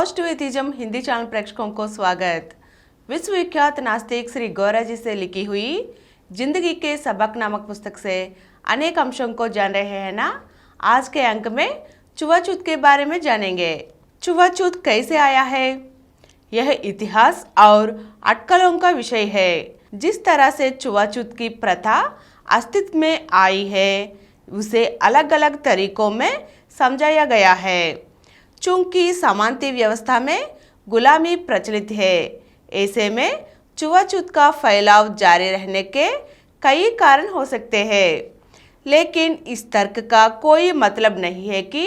Positivism Hindi channel प्रेक्षकों को स्वागत। विश्वविख्यात नास्तिक श्री गौरा जी से लिखी हुई जिंदगी के सबक नामक पुस्तक से अनेक अंशों को जान रहे हैं ना। आज के अंक में छुआछूत के बारे में जानेंगे। छुआछूत कैसे आया है, यह इतिहास और अटकलों का विषय है। जिस तरह से छुआछूत की प्रथा अस्तित्व में आई है उसे अलग अलग तरीकों में समझाया गया है। चूंकि समानता व्यवस्था में गुलामी प्रचलित है, ऐसे में छुआछूत का फैलाव जारी रहने के कई कारण हो सकते हैं। लेकिन इस तर्क का कोई मतलब नहीं है कि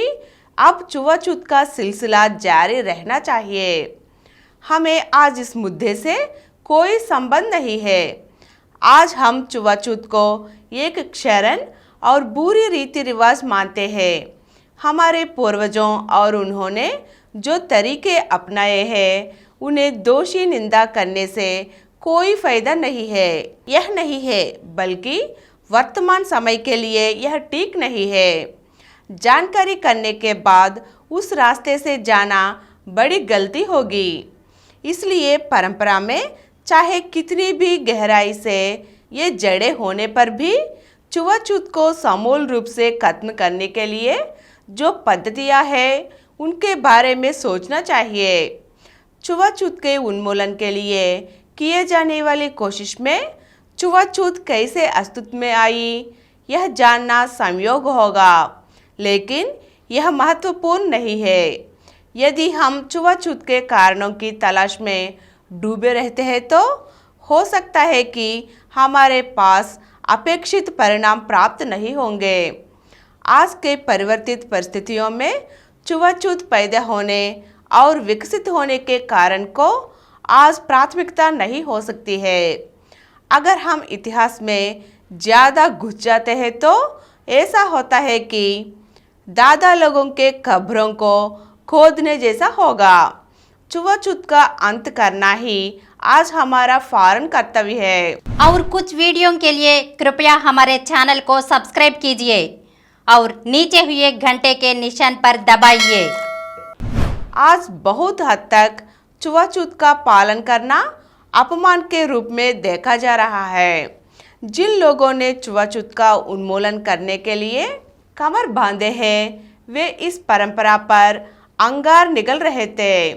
अब छुआछूत का सिलसिला जारी रहना चाहिए। हमें आज इस मुद्दे से कोई संबंध नहीं है। आज हम छुआछूत को एक क्षरण और बुरी रीति रिवाज मानते हैं। हमारे पूर्वजों और उन्होंने जो तरीके अपनाए हैं उन्हें दोषी निंदा करने से कोई फायदा नहीं है। यह नहीं है बल्कि वर्तमान समय के लिए यह ठीक नहीं है। जानकारी करने के बाद उस रास्ते से जाना बड़ी गलती होगी। इसलिए परंपरा में चाहे कितनी भी गहराई से ये जड़े होने पर भी छुआछूत को समूल रूप से खत्म करने के लिए जो पद्धतियां हैं उनके बारे में सोचना चाहिए। छुआछूत के उन्मूलन के लिए किए जाने वाली कोशिश में छुआछूत कैसे अस्तित्व में आई यह जानना संयोग होगा, लेकिन यह महत्वपूर्ण नहीं है। यदि हम छुआछूत के कारणों की तलाश में डूबे रहते हैं तो हो सकता है कि हमारे पास अपेक्षित परिणाम प्राप्त नहीं होंगे। आज के परिवर्तित परिस्थितियों में छुआछूत पैदा होने और विकसित होने के कारण को आज प्राथमिकता नहीं हो सकती है। अगर हम इतिहास में ज़्यादा घुस जाते हैं तो ऐसा होता है कि दादा लोगों के कब्रों को खोदने जैसा होगा। छुआछूत का अंत करना ही आज हमारा फौरन कर्तव्य है। और कुछ वीडियो के लिए कृपया हमारे चैनल को सब्सक्राइब कीजिए और नीचे हुए घंटे के निशान पर दबाइए। आज बहुत हद तक छुआछूत का पालन करना अपमान के रूप में देखा जा रहा है। जिन लोगों ने छुआछूत का उन्मूलन करने के लिए कमर बांधे हैं वे इस परंपरा पर अंगार निगल रहे थे।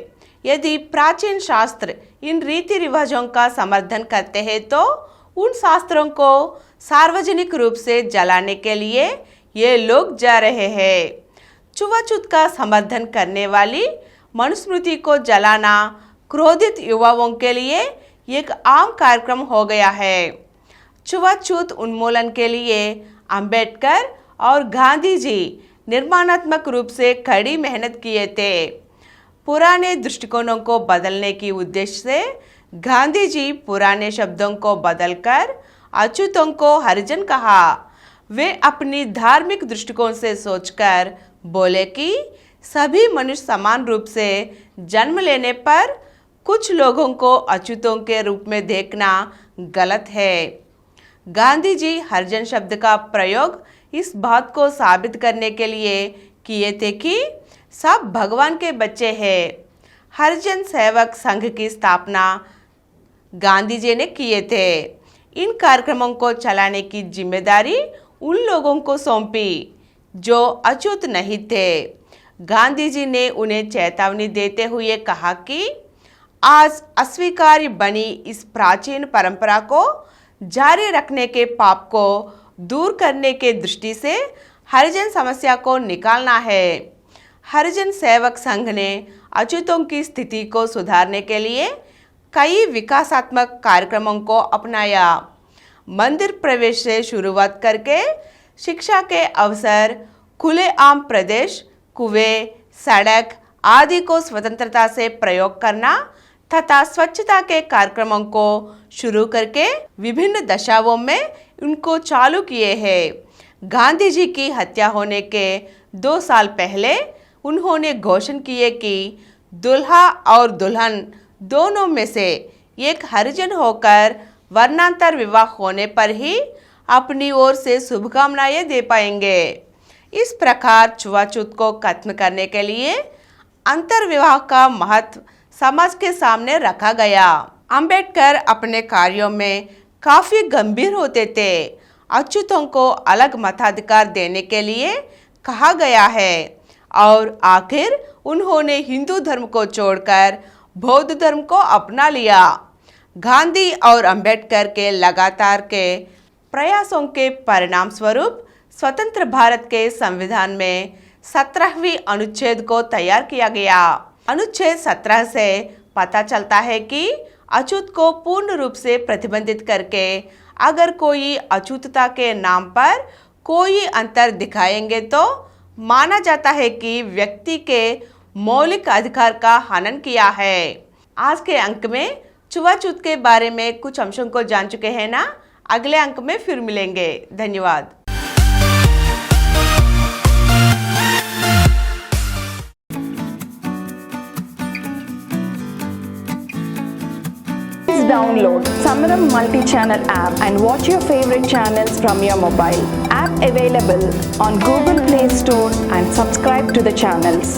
यदि प्राचीन शास्त्र इन रीति रिवाजों का समर्थन करते हैं तो उन शास्त्रों को सार्वजनिक रूप से जलाने के लिए ये लोग जा रहे हैं। छुआछूत का समर्थन करने वाली मनुस्मृति को जलाना क्रोधित युवाओं के लिए एक आम कार्यक्रम हो गया है। छुआछूत उन्मूलन के लिए अंबेडकर और गांधी जी निर्माणात्मक रूप से कड़ी मेहनत किए थे। पुराने दृष्टिकोणों को बदलने की उद्देश्य से गांधी जी पुराने शब्दों को बदलकर अछूतों को हरिजन कहा। वे अपनी धार्मिक दृष्टिकोण से सोचकर बोले कि सभी मनुष्य समान रूप से जन्म लेने पर कुछ लोगों को अछूतों के रूप में देखना गलत है। गांधी जी हरिजन शब्द का प्रयोग इस बात को साबित करने के लिए किए थे कि सब भगवान के बच्चे हैं। हरिजन सेवक संघ की स्थापना गांधी जी ने किए थे। इन कार्यक्रमों को चलाने की जिम्मेदारी उन लोगों को सौंपी जो अछूत नहीं थे। गांधी जी ने उन्हें चेतावनी देते हुए कहा कि आज अस्वीकार्य बनी इस प्राचीन परंपरा को जारी रखने के पाप को दूर करने के दृष्टि से हरिजन समस्या को निकालना है। हरिजन सेवक संघ ने अछूतों की स्थिति को सुधारने के लिए कई विकासात्मक कार्यक्रमों को अपनाया। मंदिर प्रवेश से शुरुआत करके शिक्षा के अवसर, खुले आम प्रदेश, कुएं, सड़क आदि को स्वतंत्रता से प्रयोग करना तथा स्वच्छता के कार्यक्रमों को शुरू करके विभिन्न दशाओं में उनको चालू किए हैं। गांधी जी की हत्या होने के 2 साल पहले उन्होंने घोषणा किए कि दुल्हा और दुल्हन दोनों में से एक हरिजन होकर वर्णांतर विवाह होने पर ही अपनी ओर से शुभकामनाएं दे पाएंगे। इस प्रकार छुआछूत को खत्म करने के लिए अंतर्विवाह का महत्व समाज के सामने रखा गया। अंबेडकर अपने कार्यों में काफी गंभीर होते थे। अछूतों को अलग मताधिकार देने के लिए कहा गया है और आखिर उन्होंने हिंदू धर्म को छोड़कर बौद्ध धर्म को अपना लिया। गांधी और अंबेडकर के लगातार के प्रयासों के परिणाम स्वरूप स्वतंत्र भारत के संविधान में 17वीं अनुच्छेद को तैयार किया गया। अनुच्छेद 17 से पता चलता है कि अछूत को पूर्ण रूप से प्रतिबंधित करके अगर कोई अछूतता के नाम पर कोई अंतर दिखाएंगे तो माना जाता है कि व्यक्ति के मौलिक अधिकार का हनन किया है। आज के अंक में छुआछूत के बारे में कुछ अंशों को जान चुके हैं ना। अगले अंक में फिर मिलेंगे। धन्यवाद। Please download Samaram multi-channel app and watch your favorite channels from your mobile. App available on Google Play Store and subscribe to the channels.